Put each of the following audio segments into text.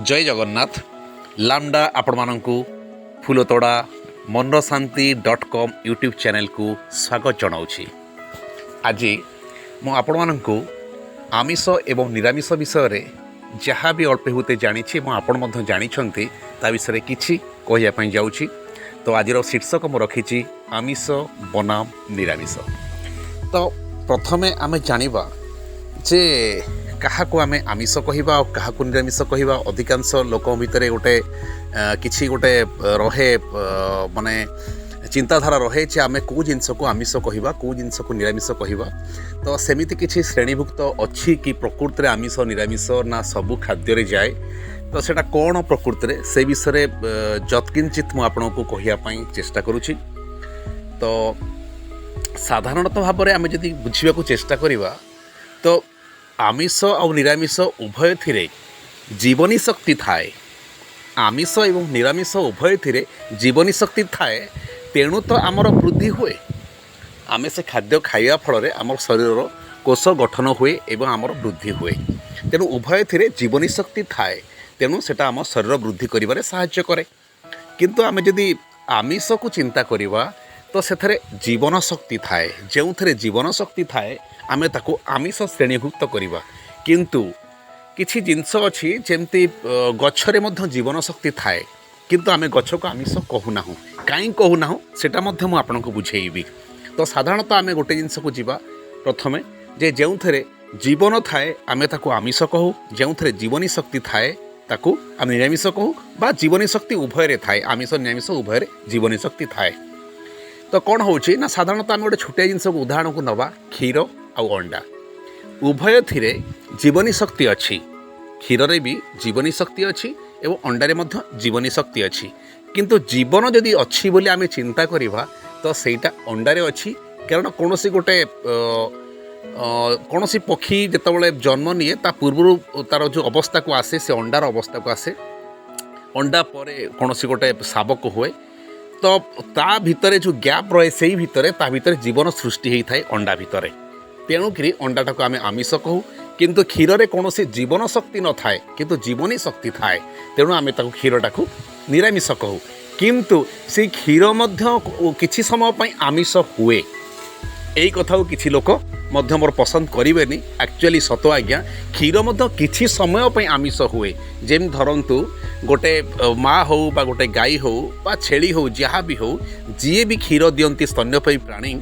जय जगन्नाथ लामडा आपण मानकु फूलतोड़ा मनरशांति.com YouTube channel को स्वागत जनाऊँगी। आज मु आपण मानकु आमिष एवं निरामिष विषय रे जहाँ भी अल्प होते जानी आपण मध्य जानी ता विषय किछि कहया पई जाउछि। तो आज शीर्षक मु रखी आमिष बनाम निरामिष। तो प्रथमे आमे जानिबा जे क्या आम आमिष कहवा और क्या निरामिष कहवा। अधिकांश लोक भितर गोटे किसी गोटे रहे माने चिंताधारा रहे जे आम कौ जिनस को आमिष कहवा कौ जिनस को निरामिष कहवा। तो सेमिति किसी श्रेणीभुक्त अच्छी कि प्रकृति आमिष निरामिष ना सबू खाद्य जाए। तो सेटा कौन प्रकृति से विषय जत्किंचित मुझे कहवाई चेष्टा करुँची। तो साधारणतः भाव में आम जदि बुझा चेष्टा करवा तो आमिष और निरामिष उभय थिरे जीवनी शक्ति थाए। आमिष एवं निरामिष उभय थिरे जीवनी शक्ति थाए। तेणु तो आमर वृद्धि हुए। आमे से खाद्य खाइबा फल आम शरीर कोष गठन हुए एवं आमर वृद्धि हुए। तेणु उभय थिरे जीवनी शक्ति थाए। तेणु सेटा आम शरीर वृद्धि करिबारे सहाय्य करे। किंतु आमे जदि आमिष को चिंता करिबा तो सेथरे जीवन शक्ति थाए। जो थे जीवन शक्ति थाए आमे ताको आमिष श्रेणीभुक्त करिबा। किंतु किछि जिनस अछि जेमती गछरे मध्य जीवन शक्ति थाए किंतु आमे गछ को आमिष कहूना कहीं कहूना सेटा मध्य मु आपनको बुझेइबी। तो साधारणतः आमे गोटे जिनस को जीवा प्रथमे जे जो थे जीवन थाए आमे ताको आमिष कहू। जो थे जीवनी शक्ति थाए ताको आमे निरामिष कहू बा जीवनी शक्ति उभय रे थाए। आमिष निरामिष उभय रे जीवनी शक्ति थाए। तो कौन होची ना साधारणतः आम गोटे छोटिया जिनस को उदाहरण को नवा क्षीर आउ अंडा उभय थिरे जीवनी शक्ति अच्छी। क्षीर रे भी जीवनी शक्ति अच्छी एवं अंडारे मध्य जीवनी शक्ति अच्छी। किंतु जीवन जदि अच्छी बोली आमे चिंता करिबा तो सेटा अंडारे अच्छी। कारण कौन सी गोटे कौन सी पक्षी जितेबाला जन्म निए ता पूर्व तार जो अवस्था को आसे से अंडार अवस्था को आसे। अंडा पर कौन सी गोटे शावक हुए तो ता भितरे जो गैप रहे से भितरे ता भितरे जीवन सृष्टि होता है अंडा भितरे। तेणुक अंडाटा को आम आमिष कहू। किंतु क्षीर रे कौन जीवन शक्ति न थाए किंतु जीवनी शक्ति थाए। तेणु आम क्षीरटा को निरामिष कहू। किंतु से क्षीर मध्य किछि समय पई आमिष हुए। यही कथा को किछि लोक मध्य मोर पसंद करेनि। एक्चुअली सत आज्ञा क्षीर मध्य किछि समय पई आमिष हुए। जेम धरंतु गोटे माँ हो बा गोटे गाई हो बा छेली हो जहाँ भी हो जी भी क्षीर दियंती स्तन्यपायी प्राणी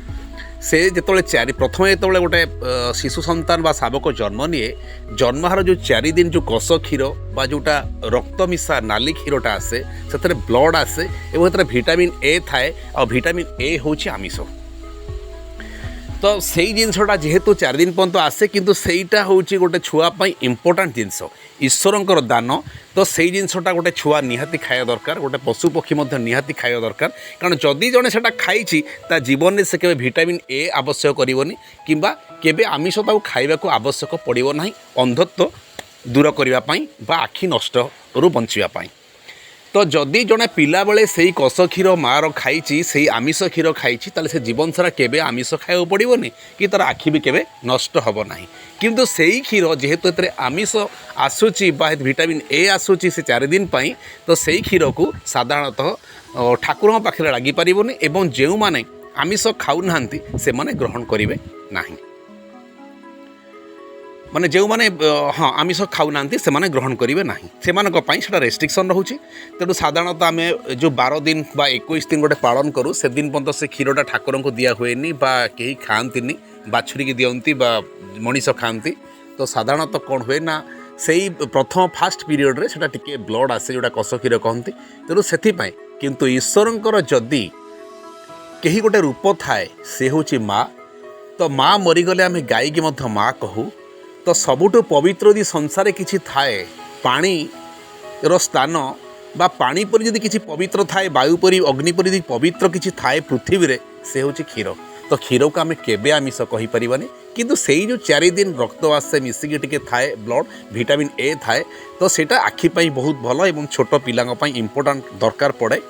से जिते चारि प्रथम जो गोटे शिशु सन्तान बा शावक जन्म निए जन्महार जो 4 दिन जो कष क्षीर बा जोटा रक्त मिशा नाली क्षीरटा आसे से ब्लड आसे और विटामिन ए थाए और विटामिन ए हूँ आमिष। तो से जिनसटा जेहेतु 4 दिन पर्यंत आसे किंतु सेटा हूँ गोटे छुआपाई इंपोर्टाट जिनस ईश्वरंकर दान। तो से जिनसटा गोटे छुआ निहाती खाया दरकार। गोटे पशु पक्षी निहाती खाया दरकार। कारण जदि जड़े से खाई जीवन में से केवे विटामिन ए आवश्यक करनी किंबा केवे आमिष ताऊ खाइबा को आवश्यक पड़ो ना अंधत्व दूर करने आखि नष्ट रु बचापी। तो जदि जड़े पिला बेले से कष क्षीर मार खाई से आमिष क्षीर खाई से जीवन सारा केवे आमिष खाया पड़ोनी कि तार आखि भी केवे नष्ट हम ना। किंतु से क्षीर जेहेतु ए आमिष आसूची विटामिन ए आसूची से 4 दिन पाई तो से क्षीर को साधारणतः ठाकुर पाखे लगी पारनी एवं जो माने आमिष खाऊ ना से माने ग्रहण करेंगे ना। माने जो माने हाँ आमिष खाऊ ना से माने ग्रहण करेंगे ना से रेस्ट्रिक्शन रोचे। तेणु साधारणतः आम जो 12 दिन बा 21 दिन गोटे पालन करूँ से दिन पर्यंत से क्षीरटा ठाकुर को दिया हुए बा कहीं खाती बाछुरी की दियंती बा मनीष खाती। तो साधारणतः कौन हुए ना से प्रथम फास्ट पीरियड रे सेटा टिके ब्लड आसे जोटा कष क्षीर कहती। तेणु से किंतु ईश्वरंकर जदि कहीं गोटे रूप थाए से हूँ माँ। तो माँ मरीगले आम गाई की मध्य माँ कहू। तो सबुठु पवित्र यदि संसार किछि थाए पानी रो स्थान बा पानी पर यदि किछि पवित्र थाए वायु परि अग्नि पर यदि पवित्र किछि थाए पृथ्वी रे से होछि क्षीर। तो क्षीर को आम केबे आमिष कहि परिबानी। किंतु सेई जो 4 दिन रक्त आसे मिसिकी टिके थाए ब्लड विटामिन ए थाए तो सेटा आखि पई बहुत भलो एवं छोट पिलांग पई इंपोर्टेंट दरकार पड़े।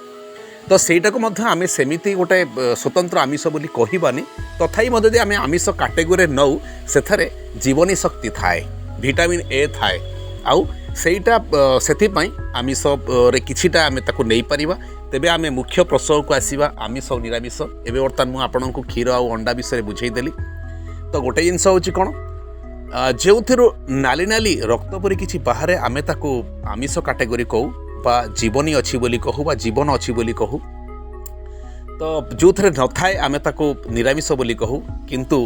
तो सेटा को मध्य आमे सेमिति गोटे स्वतंत्र आमिष बोली कहिबानी। तथापि मध्य आमे आमिष कैटेगोरी नौ सेथरे जीवनी शक्ति थाए विटामिन ए थाए आउ ସେଇଟା ସେଥିପାଇଁ ଆମିଷ ରେ କିଛିଟା ଆମେ ତାକୁ ନେଇପାରିବା। ତେବେ ଆମେ ମୁଖ୍ୟ ପ୍ରସଙ୍ଗକୁ ଆସିବା ଆମିଷ ଆଉ ନିରାମିଷ। ଏବେ ବର୍ତ୍ତମାନ ମୁଁ ଆପଣଙ୍କୁ କ୍ଷୀର ଆଉ ଅଣ୍ଡା ବିଷୟରେ ବୁଝେଇଦେଲି। ତ ଗୋଟେ ଜିନିଷ ହେଉଛି କ'ଣ, ଯେଉଁଥିରୁ ନାଲି ନାଲି ରକ୍ତ ପରି କିଛି ବାହାରେ ଆମେ ତାକୁ ଆମିଷ କାଟେଗୋରୀ କହୁ ବା ଜୀବନୀ ଅଛି ବୋଲି କହୁ ବା ଜୀବନ ଅଛି ବୋଲି କହୁ। ତ ଯେଉଁଥିରେ ନଥାଏ ଆମେ ତାକୁ ନିରାମିଷ ବୋଲି କହୁ। କିନ୍ତୁ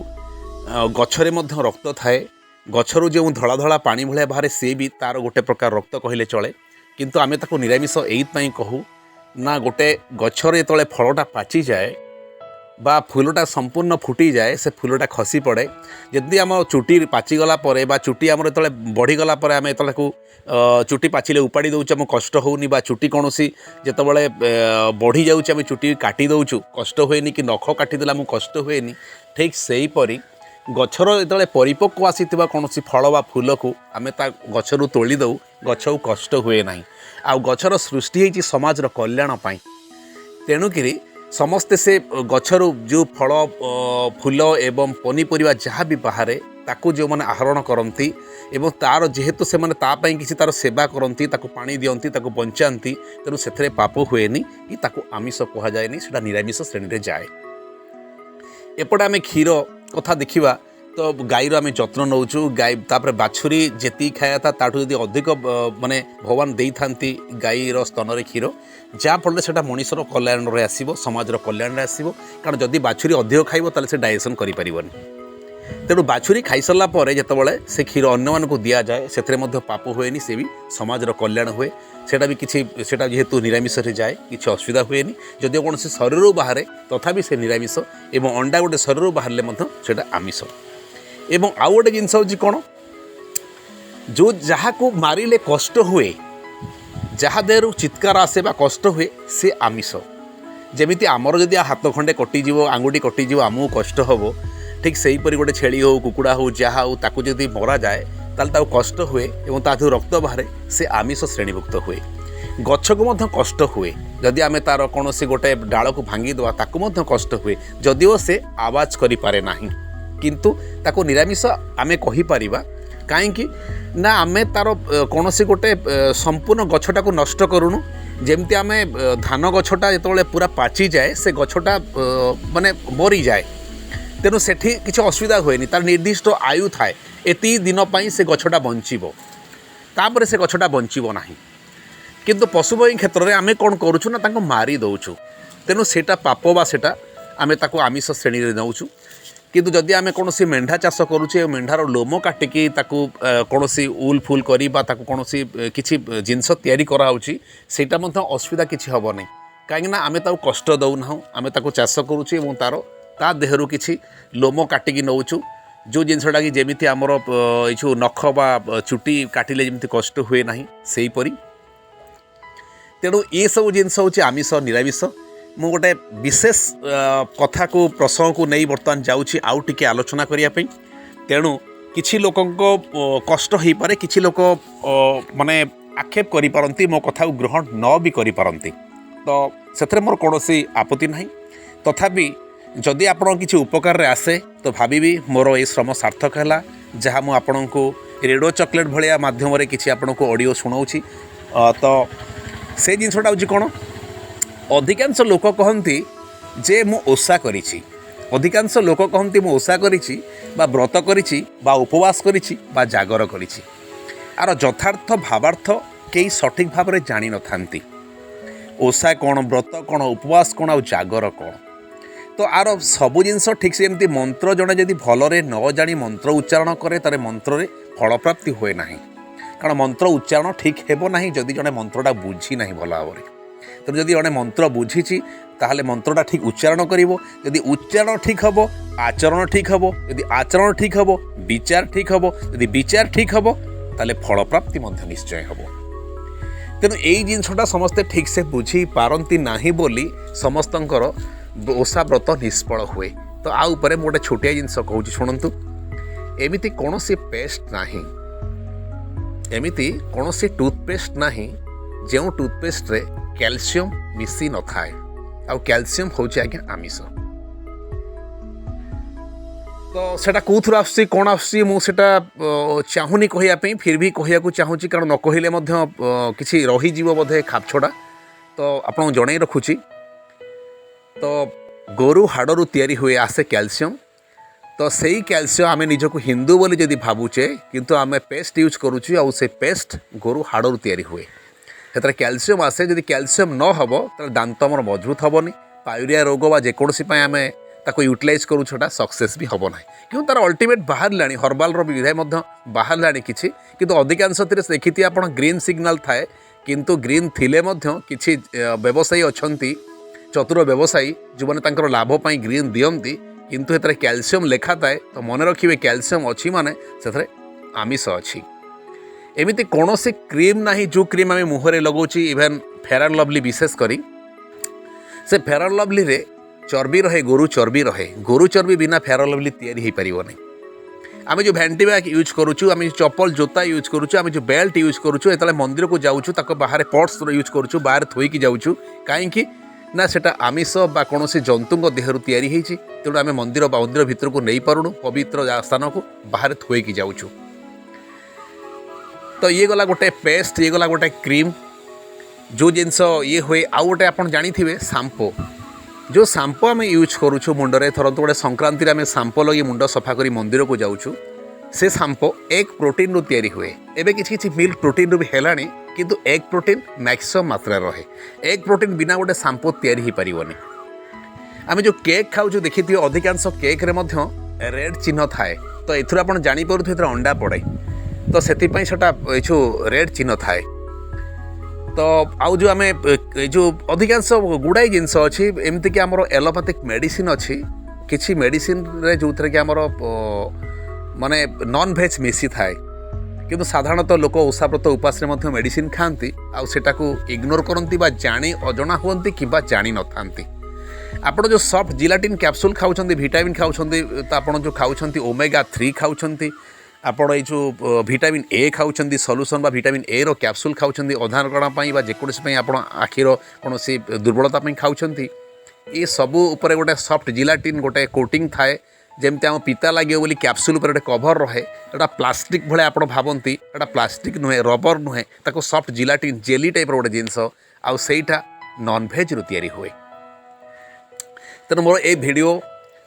ଗଛରେ ମଧ୍ୟ ରକ୍ତ ଥାଏ, ଗଛରୁ ଯେଉଁ ଧଳା ଧଳା ପାଣି ଭଳିଆ ବାହାରେ ସିଏ ବି ତା'ର ଗୋଟେ ପ୍ରକାର ରକ୍ତ କହିଲେ ଚଳେ। କିନ୍ତୁ ଆମେ ତାକୁ ନିରାମିଷ ଏଇଥିପାଇଁ କହୁ ନା ଗୋଟେ ଗଛରେ ଯେତେବେଳେ ଫଳଟା ପାଚିଯାଏ ବା ଫୁଲଟା ସମ୍ପୂର୍ଣ୍ଣ ଫୁଟିଯାଏ, ସେ ଫୁଲଟା ଖସି ପଡ଼େ। ଯଦି ଆମ ଚୁଟି ପାଚିଗଲା ପରେ ବା ଚୁଟି ଆମର ଯେତେବେଳେ ବଢ଼ିଗଲା ପରେ ଆମେ ଯେତେବେଳେ ତାକୁ ଚୁଟି ପାଚିଲେ ଉପାଡ଼ି ଦେଉଛୁ, ଆମକୁ କଷ୍ଟ ହେଉନି, ବା ଚୁଟି କୌଣସି ଯେତେବେଳେ ବଢ଼ିଯାଉଛି ଆମେ ଚୁଟି କାଟି ଦେଉଛୁ କଷ୍ଟ ହୁଏନି, କି ନଖ କାଟିଦେଲେ ଆମକୁ କଷ୍ଟ ହୁଏନି। ଠିକ୍ ସେହିପରି ଗଛର ଯେତେବେଳେ ପରିପକ୍ୱ ଆସିଥିବା କୌଣସି ଫଳ ବା ଫୁଲକୁ ଆମେ ତା ଗଛରୁ ତୋଳି ଦେଉ, ଗଛକୁ କଷ୍ଟ ହୁଏ ନାହିଁ। ଆଉ ଗଛର ସୃଷ୍ଟି ହେଇଛି ସମାଜର କଲ୍ୟାଣ ପାଇଁ। ତେଣୁକରି ସମସ୍ତେ ସେ ଗଛରୁ ଯେଉଁ ଫଳ ଫୁଲ ଏବଂ ପନିପରିବା ଯାହା ବି ବାହାରେ ତାକୁ ଯେଉଁମାନେ ଆହରଣ କରନ୍ତି ଏବଂ ତା'ର ଯେହେତୁ ସେମାନେ ତା ପାଇଁ କିଛି ତା'ର ସେବା କରନ୍ତି, ତାକୁ ପାଣି ଦିଅନ୍ତି, ତାକୁ ବଞ୍ଚାନ୍ତି, ତେଣୁ ସେଥିରେ ପାପ ହୁଏନି, କି ତାକୁ ଆମିଷ କୁହାଯାଏନି, ସେଇଟା ନିରାମିଷ ଶ୍ରେଣୀରେ ଯାଏ। ଏପଟେ ଆମେ କ୍ଷୀର କଥା ଦେଖିବା ତ ଗାଈର ଆମେ ଯତ୍ନ ନେଉଛୁ। ଗାଈ ତାପରେ ବାଛୁରୀ ଯେତିକି ଖାଇବା କଥା ତାଠୁ ଯଦି ଅଧିକ ମାନେ ଭଗବାନ ଦେଇଥାନ୍ତି ଗାଈର ସ୍ତନରେ କ୍ଷୀର, ଯାହାଫଳରେ ସେଇଟା ମଣିଷର କଲ୍ୟାଣରେ ଆସିବ, ସମାଜର କଲ୍ୟାଣରେ ଆସିବ। କାରଣ ଯଦି ବାଛୁରୀ ଅଧିକ ଖାଇବ ତାହେଲେ ସେ ଡାଇଜେସନ୍ କରିପାରିବନି। ତେଣୁ ବାଛୁରୀ ଖାଇସାରିଲା ପରେ ଯେତେବେଳେ ସେ କ୍ଷୀର ଅନ୍ୟମାନଙ୍କୁ ଦିଆଯାଏ ସେଥିରେ ମଧ୍ୟ ପାପ ହୁଏନି, ସେ ବି ସମାଜର କଲ୍ୟାଣ ହୁଏ। ସେଇଟା ବି କିଛି ସେଇଟା ଯେହେତୁ ନିରାମିଷରେ ଯାଏ କିଛି ଅସୁବିଧା ହୁଏନି। ଯଦିଓ କୌଣସି ଶରୀରରୁ ବାହାରେ ତଥାପି ସେ ନିରାମିଷ, ଏବଂ ଅଣ୍ଡା ଗୋଟେ ଶରୀରରୁ ବାହାରିଲେ ମଧ୍ୟ ସେଇଟା ଆମିଷ। ଏବଂ ଆଉ ଗୋଟେ ଜିନିଷ ହେଉଛି କ'ଣ, ଯେଉଁ ଯାହାକୁ ମାରିଲେ କଷ୍ଟ ହୁଏ, ଯାହା ଦେହରୁ ଚିତ୍କାର ଆସେ ବା କଷ୍ଟ ହୁଏ, ସେ ଆମିଷ। ଯେମିତି ଆମର ଯଦି ହାତ ଖଣ୍ଡେ କଟିଯିବ, ଆଙ୍ଗୁଠି କଟିଯିବ, ଆମକୁ କଷ୍ଟ ହେବ, ଠିକ୍ ସେହିପରି ଗୋଟେ ଛେଳି ହେଉ, କୁକୁଡ଼ା ହେଉ, ଯାହା ହେଉ, ତାକୁ ଯଦି ମରାଯାଏ ତାହେଲେ ତାକୁ କଷ୍ଟ ହୁଏ ଏବଂ ତା ଦେହରୁ ରକ୍ତ ବାହାରେ, ସେ ଆମିଷ ଶ୍ରେଣୀଭୁକ୍ତ ହୁଏ। ଗଛକୁ ମଧ୍ୟ କଷ୍ଟ ହୁଏ, ଯଦି ଆମେ ତା'ର କୌଣସି ଗୋଟେ ଡାଳକୁ ଭାଙ୍ଗିଦେବା ତାକୁ ମଧ୍ୟ କଷ୍ଟ ହୁଏ, ଯଦିଓ ସେ ଆୱାଜ କରିପାରେ ନାହିଁ, କିନ୍ତୁ ତାକୁ ନିରାମିଷ ଆମେ କହିପାରିବା। କାହିଁକି ନା ଆମେ ତା'ର କୌଣସି ଗୋଟେ ସମ୍ପୂର୍ଣ୍ଣ ଗଛଟାକୁ ନଷ୍ଟ କରୁନୁ। ଯେମିତି ଆମେ ଧାନ ଗଛଟା ଯେତେବେଳେ ପୁରା ପାଚିଯାଏ ସେ ଗଛଟା ମାନେ ମରିଯାଏ, ତେଣୁ ସେଠି କିଛି ଅସୁବିଧା ହୁଏନି, ତାର ନିର୍ଦ୍ଦିଷ୍ଟ ଆୟୁ ଥାଏ, ଏତିକି ଦିନ ପାଇଁ ସେ ଗଛଟା ବଞ୍ଚିବ, ତାପରେ ସେ ଗଛଟା ବଞ୍ଚିବ ନାହିଁ। କିନ୍ତୁ ପଶୁପକ୍ଷୀ କ୍ଷେତ୍ରରେ ଆମେ କ'ଣ କରୁଛୁ ନା ତାଙ୍କୁ ମାରି ଦେଉଛୁ, ତେଣୁ ସେଇଟା ପାପ ବା ସେଇଟା ଆମେ ତାକୁ ଆମିଷ ଶ୍ରେଣୀରେ ନେଉଛୁ। କିନ୍ତୁ ଯଦି ଆମେ କୌଣସି ମେଣ୍ଢା ଚାଷ କରୁଛେ, ମେଣ୍ଢାର ଲୋମ କାଟିକି ତାକୁ କୌଣସି ଉଲ୍ ଫୁଲ୍ କରି ବା ତାକୁ କୌଣସି କିଛି ଜିନିଷ ତିଆରି କରାହେଉଛି, ସେଇଟା ମଧ୍ୟ ଅସୁବିଧା କିଛି ହେବନି। କାହିଁକିନା ଆମେ ତାକୁ କଷ୍ଟ ଦେଉନାହୁଁ, ଆମେ ତାକୁ ଚାଷ କରୁଛୁ ଏବଂ ତା ଦେହରୁ କିଛି ଲୋମ କାଟିକି ନେଉଛୁ, ଯେଉଁ ଜିନିଷଟା କି ଯେମିତି ଆମର ଏଇ ଯେଉଁ ନଖ ବା ଚୁଟି କାଟିଲେ ଯେମିତି କଷ୍ଟ ହୁଏ ନାହିଁ ସେହିପରି। ତେଣୁ ଏସବୁ ଜିନିଷ ହେଉଛି ଆମିଷ ନିରାମିଷ। ମୁଁ ଗୋଟେ ବିଶେଷ କଥାକୁ ପ୍ରସଙ୍ଗକୁ ନେଇ ବର୍ତ୍ତମାନ ଯାଉଛି ଆଉ ଟିକେ ଆଲୋଚନା କରିବା ପାଇଁ। ତେଣୁ କିଛି ଲୋକଙ୍କ କଷ୍ଟ ହୋଇପାରେ, କିଛି ଲୋକ ମାନେ ଆକ୍ଷେପ କରିପାରନ୍ତି, ମୋ କଥାକୁ ଗ୍ରହଣ ନ ବି କରିପାରନ୍ତି, ତ ସେଥିରେ ମୋର କୌଣସି ଆପତ୍ତି ନାହିଁ। ତଥାପି ଯଦି ଆପଣ କିଛି ଉପକାରରେ ଆସେ ତ ଭାବିବି ମୋର ଏଇ ଶ୍ରମ ସାର୍ଥକ ହେଲା, ଯାହା ମୁଁ ଆପଣଙ୍କୁ ରେଡ଼ିଓ ଚକୋଲେଟ୍ ଭଳିଆ ମାଧ୍ୟମରେ କିଛି ଆପଣଙ୍କୁ ଅଡ଼ିଓ ଶୁଣାଉଛି। ତ ସେ ଜିନିଷଟା ହେଉଛି କ'ଣ, ଅଧିକାଂଶ ଲୋକ କହନ୍ତି ଯେ ମୁଁ ଓଷା କରିଛି, ଅଧିକାଂଶ ଲୋକ କହନ୍ତି ମୁଁ ଓଷା କରିଛି ବା ବ୍ରତ କରିଛି ବା ଉପବାସ କରିଛି ବା ଜାଗର କରିଛି। ଆର ଯଥାର୍ଥ ଭାବାର୍ଥ କେହି ସଠିକ୍ ଭାବରେ ଜାଣିନଥାନ୍ତି। ଓଷା କ'ଣ, ବ୍ରତ କ'ଣ, ଉପବାସ କ'ଣ ଆଉ ଜାଗର କ'ଣ। ତ ଆର ସବୁ ଜିନିଷ ଠିକ୍ ସେମିତି ମନ୍ତ୍ର ଜଣେ ଯଦି ଭଲରେ ନ ଜାଣି ମନ୍ତ୍ର ଉଚ୍ଚାରଣ କରେ ତାହେଲେ ମନ୍ତ୍ରରେ ଫଳପ୍ରାପ୍ତି ହୁଏ ନାହିଁ। କାରଣ ମନ୍ତ୍ର ଉଚ୍ଚାରଣ ଠିକ୍ ହେବ ନାହିଁ ଯଦି ଜଣେ ମନ୍ତ୍ରଟା ବୁଝି ନାହିଁ ଭଲ ଭାବରେ। ତେଣୁ ଯଦି ଜଣେ ମନ୍ତ୍ର ବୁଝିଛି ତାହେଲେ ମନ୍ତ୍ରଟା ଠିକ୍ ଉଚ୍ଚାରଣ କରିବ। ଯଦି ଉଚ୍ଚାରଣ ଠିକ୍ ହେବ ଆଚରଣ ଠିକ୍ ହେବ, ଯଦି ଆଚରଣ ଠିକ୍ ହେବ ବିଚାର ଠିକ୍ ହେବ, ଯଦି ବିଚାର ଠିକ୍ ହେବ ତାହେଲେ ଫଳପ୍ରାପ୍ତି ମଧ୍ୟ ନିଶ୍ଚୟ ହେବ। ତେଣୁ ଏଇ ଜିନିଷଟା ସମସ୍ତେ ଠିକ୍ସେ ବୁଝିପାରନ୍ତି ନାହିଁ ବୋଲି ସମସ୍ତଙ୍କର ଓଷା ବ୍ରତ ନିଷ୍ଫଳ ହୁଏ। ତ ଆ ଉପରେ ମୁଁ ଗୋଟେ ଛୋଟିଆ ଜିନିଷ କହୁଛି ଶୁଣନ୍ତୁ। ଏମିତି କୌଣସି ପେଷ୍ଟ ନାହିଁ, ଏମିତି କୌଣସି ଟୁଥପେଷ୍ଟ ନାହିଁ ଯେଉଁ ଟୁଥପେଷ୍ଟରେ କ୍ୟାଲସିୟମ୍ ମିଶି ନଥାଏ। ଆଉ କ୍ୟାଲସିୟମ୍ ହେଉଛି ଆଜ୍ଞା ଆମିଷ। तो सेटा कौथुर आसुची कौन आसुची मुझा चाहूनी कहवाई फिर भी कहूँ चाहूँगी कारण न कहले किसी रहीज बोधे खापछड़ा तो आपको जन रखुची। तो गोरु हाड़ू तैयारी हुए आसे कैल्शियम। तो सही कैल्शियम आम निजक हिंदू बोली जदि भावुचे किंतु आम पेस्ट यूज करुचु आउ से पेस्ट गोरु हाड़ू तैयारी हुए से कैल्शियम आसे। जदि कैल्शियम न हम तो दांत आमर मजबूत हेनी पायूरिया रोग बा जेकोसी आम ताको यूटिलाइज करूछा सक्सेस भी हम ना क्यों तार अल्टीमेट बाहर हर्बाल विधाय बाहर किसी किंतु अधिकांश देखी आप ग्रीन सिग्नाल थाए किंतु ग्रीन थिले किसी व्यवसायी अच्छा चतुर व्यवसायी जो मैंने लाभपाई ग्रीन दियंती किंतु एतरे कैल्शियम लेखा थाए तो मन रखिए कैल्शियम अच्छी माने से आमिष अच्छी। एमती कौन सी क्रीम ना जो क्रीम आम मुहरे लगौची इवेन फेयर एंड लवली विशेष करी से फेयर एंड लवली रे चर्बी रहे गोरु चर्बी बिना फेयर एंड लवली तैयारी हो पारिबनी। आम जो भैंटी बैग यूज करुचु आम चप्पल जोता यूज करुचु आम जो बेल्ट यूज करुचु एत मंदिर को जाऊँ ताको बाहर पर्स यूज करुचु बाहर थोईकी जाऊँ कहीं ना सेटा आमिष बा कौन जंतु देहरु तैयारी होती तेणु आम मंदिर भितर को नहीं पारुनु पवित्र स्थान को बाहर थोईकी जाऊँ। तो ये गला गोटे पेस्ट ये गला गोटे क्रीम जो जिनस ये हुए आउ गोटे आप जानी सांपो जो सांपो आम यूज करुचु मुंडरे थर गोटे संक्रांति आम सांपो लगे मुंड सफा करी मंदिर को जाऊँ से सांपो एग प्रोटीन रु तैयारी हुए एवं किसी मिल्क प्रोटीन रु भी है किंतु एग प्रोटीन मैक्सिमम मात्रा रहे एग प्रोटीन बिना गोटे सांपो तैयारी हो पारिबनी। आम जो केक खाऊ देखी अधिकांश केक रे रेड चिन्ह थाए तो एथुर आप जापर अंडा पड़े तो से जो रेड चिन्ह थाए। तो आउ जो आम जो अधिकांश गुड़ाई जिनस अच्छी एमती कि आमर एलोपैथिक मेडिसिन अच्छी किसी मेडिसिन रे जो थे कि आमर माने नॉन भेज मिसी थाए किंतु साधारणतः लोक ओषाव्रत उपास मेडिसिन खाती आउ इग्नोर करती जानी अजना हुंती कि जानी न था। आपड़ जो सॉफ्ट जिलाटिन कैप्सूल खाऊँ विटामिन खाऊँ तो आप जो खाऊँ ओमेगा 3 खाऊँ आपण ये विटामिन ए खाऊँ सल्यूशन बा विटामिन ए रो कैप्सूल खाऊँ अधारकणा जेकोसी आप आखिर कौन सी दुर्बलता खाऊँ ये सबू उपरे गोटे सॉफ्ट जिलाटिन गोटे कोटिंग थाए जमती आम पिता लगे बोली कैप्सूल पर गोटे कभर रहे एटा प्लास्टिक भाई आप भावती एटा प्लास्टिक नुहे रबर नुहे ताको सॉफ्ट जिलाटिन जेली टाइप गोटे जिनस आउ सेटा नॉन भेज रु तैयारी हुए। तेणु मोर ए वीडियो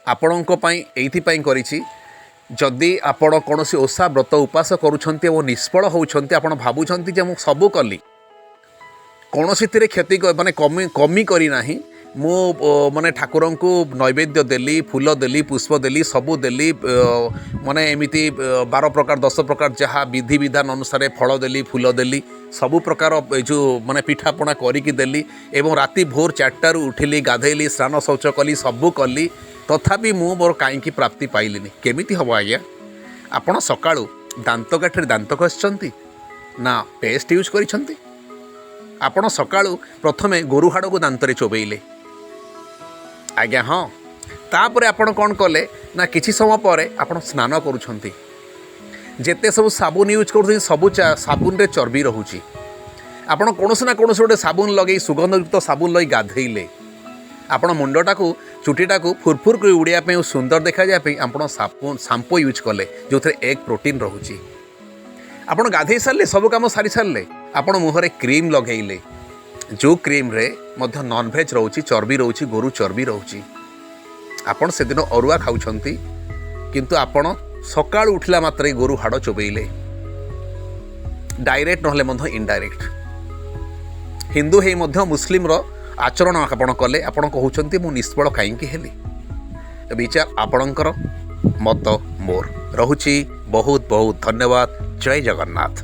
आपणों एइथिपाई करिछि जदि आपण कौन ओषा व्रत उपास करुछंती और निष्फल होउछंती आपण भाबुछंती जे मु सबु कली कौन क्षति माने कमी करी नाही मु माने ठाकुर को नैवेद्य देली फूल देली पुष्प देली सबू देली माने एमिति 12 प्रकार 10 प्रकार जहाँ विधि विधान अनुसार फल देली फूल देली सबू प्रकार जो माने पिठापଣା करिकी देली एवं राति भोर 4टार उठिली गाधेली स्नान शौच कली सबू कली तथापि मु मोर कहीं प्राप्ति पाइलिनी केमिति हम आज्ञा आपण सकाळू दांत काठी दांत घषिचंती ना पेस्ट यूज करिसंती आपण सकाळू प्रथमे गोरु हाड़ को दांत रे चोबेइले आज्ञा हाँ तापर आपण कौन कले ना किसी समय पर आपण स्नान करुछंती जेते सब साबुन यूज कर सबू साबुन रे चर्बी रहुची आपण कौन ना कौन गोटे साबुन लगे सुगंधयुक्त साबुन लगे गाधेइले आपण मुंडटा को चुटीटा को फुरफुर कर उड़िया सुंदर देखा जाए आपण सांपो यूज कले जो थे एग प्रोटीन रहुची आपण गाधे सारे सब काम सारी सारे आपण मुहरे क्रीम लगेइले जो क्रीम रे मध्य नॉन भेज रोची चर्बी रोची गोरु चर्बी रोची आपण से दिन अरुआ खाउछंती किंतु आपण सकाळ उठला मात्रे गोरु हाड़ चोबेइले डायरेक्ट नहले मध्य इनडायरेक्ट हिंदू हे मध्य मुस्लिम रो आचरण आपण कले आपण कहउछंती मु निष्फल काईकी हेली विचार आपणकर मत मोर रहुची बहुत बहुत धन्यवाद। जय जगन्नाथ।